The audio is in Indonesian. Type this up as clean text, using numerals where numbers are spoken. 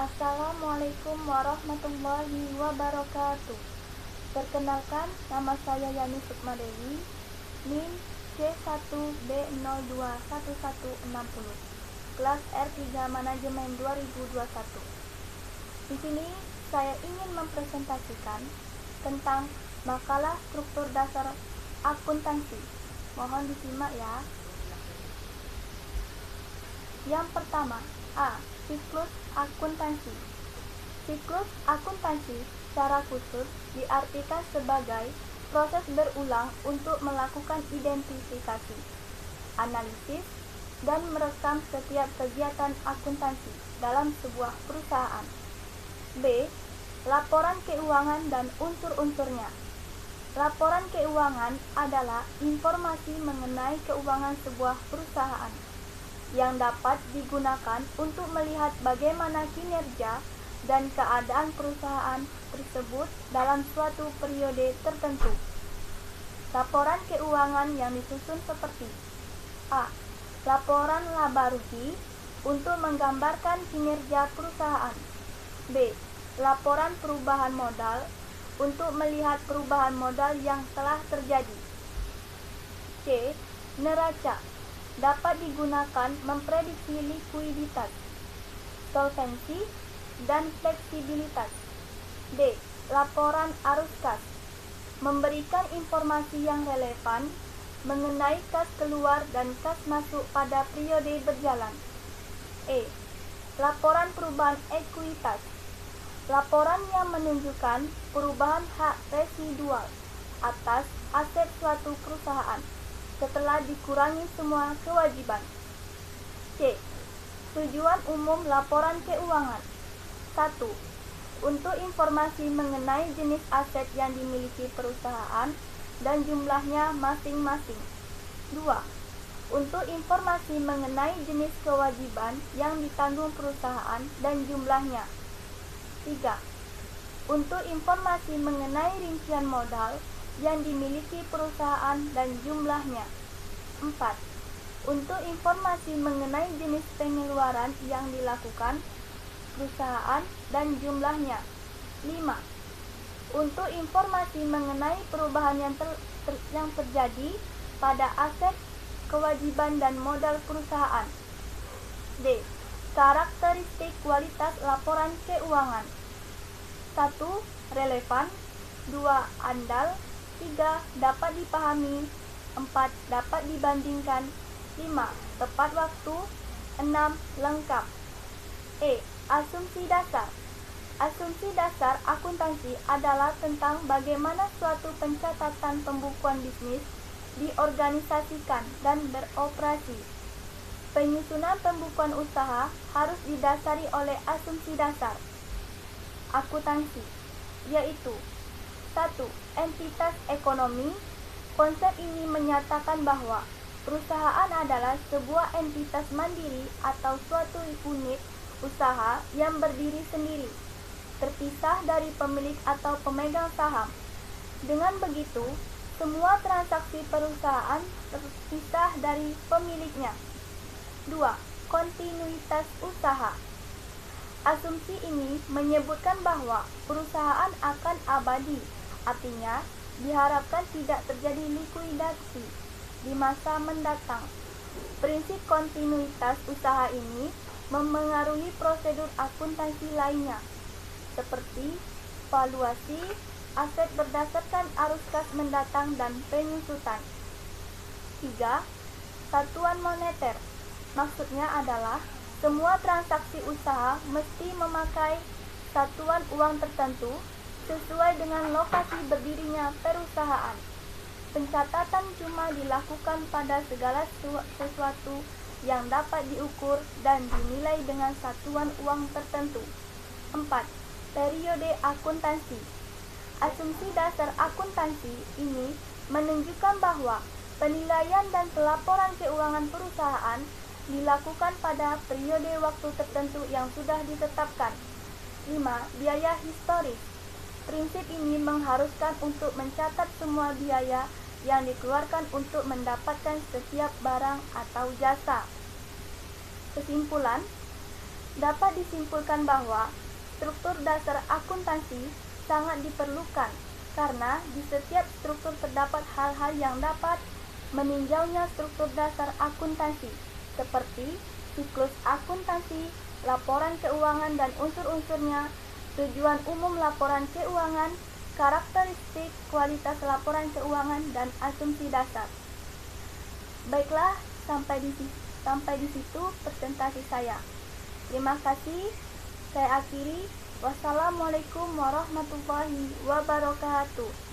Assalamualaikum warahmatullahi wabarakatuh. Perkenalkan, nama saya Yani Sukmadewi, NIM C1B021160, kelas R3 Manajemen 2021. Di sini saya ingin mempresentasikan tentang makalah struktur dasar akuntansi. Mohon disimak ya. Yang pertama, A. Siklus akuntansi. Siklus akuntansi secara khusus diartikan sebagai proses berulang untuk melakukan identifikasi, analisis, dan merekam setiap kegiatan akuntansi dalam sebuah perusahaan. B. Laporan keuangan dan unsur-unsurnya. Laporan keuangan adalah informasi mengenai keuangan sebuah perusahaan yang dapat digunakan untuk melihat bagaimana kinerja dan keadaan perusahaan tersebut dalam suatu periode tertentu. Laporan keuangan yang disusun seperti A. Laporan laba rugi untuk menggambarkan kinerja perusahaan. B. Laporan perubahan modal untuk melihat perubahan modal yang telah terjadi. C. Neraca dapat digunakan memprediksi likuiditas, solvensi, dan fleksibilitas. D. Laporan arus kas memberikan informasi yang relevan mengenai kas keluar dan kas masuk pada periode berjalan. E. Laporan perubahan ekuitas, laporan yang menunjukkan perubahan hak residual atas aset suatu perusahaan setelah dikurangi semua kewajiban. C. Tujuan umum laporan keuangan. 1. Untuk informasi mengenai jenis aset yang dimiliki perusahaan dan jumlahnya masing-masing. 2. Untuk informasi mengenai jenis kewajiban yang ditanggung perusahaan dan jumlahnya. 3. Untuk informasi mengenai rincian modal yang dimiliki perusahaan dan jumlahnya. 4. Untuk informasi mengenai jenis pengeluaran yang dilakukan perusahaan dan jumlahnya. 5. Untuk informasi mengenai perubahan yang terjadi pada aset, kewajiban dan modal perusahaan. D. Karakteristik kualitas laporan keuangan. 1. Relevan. 2. Andal. 3. Dapat dipahami. 4. Dapat dibandingkan. 5. Tepat waktu. 6. Lengkap. E. Asumsi dasar. Asumsi dasar akuntansi adalah tentang bagaimana suatu pencatatan pembukuan bisnis diorganisasikan dan beroperasi. Penyusunan pembukuan usaha harus didasari oleh asumsi dasar akuntansi, yaitu 1. Entitas ekonomi. Konsep ini menyatakan bahwa perusahaan adalah sebuah entitas mandiri atau suatu unit usaha yang berdiri sendiri, terpisah dari pemilik atau pemegang saham. Dengan begitu, semua transaksi perusahaan terpisah dari pemiliknya. 2. Kontinuitas usaha. Asumsi ini menyebutkan bahwa perusahaan akan abadi. Artinya, diharapkan tidak terjadi likuidasi di masa mendatang. Prinsip kontinuitas usaha ini memengaruhi prosedur akuntansi lainnya, seperti valuasi aset berdasarkan arus kas mendatang dan penyusutan. 3. Satuan moneter. Maksudnya adalah semua transaksi usaha mesti memakai satuan uang tertentu sesuai dengan lokasi berdirinya perusahaan. Pencatatan cuma dilakukan pada segala sesuatu yang dapat diukur dan dinilai dengan satuan uang tertentu. 4. Periode akuntansi. Asumsi dasar akuntansi ini menunjukkan bahwa penilaian dan pelaporan keuangan perusahaan dilakukan pada periode waktu tertentu yang sudah ditetapkan. 5. Biaya historis. Prinsip ini mengharuskan untuk mencatat semua biaya yang dikeluarkan untuk mendapatkan setiap barang atau jasa. Kesimpulan, dapat disimpulkan bahwa struktur dasar akuntansi sangat diperlukan karena di setiap struktur terdapat hal-hal yang dapat meninjaunya struktur dasar akuntansi, seperti siklus akuntansi, laporan keuangan dan unsur-unsurnya, tujuan umum laporan keuangan, karakteristik kualitas laporan keuangan, dan asumsi dasar. Baiklah, sampai di situ presentasi saya. Terima kasih. Saya akhiri. Wassalamualaikum warahmatullahi wabarakatuh.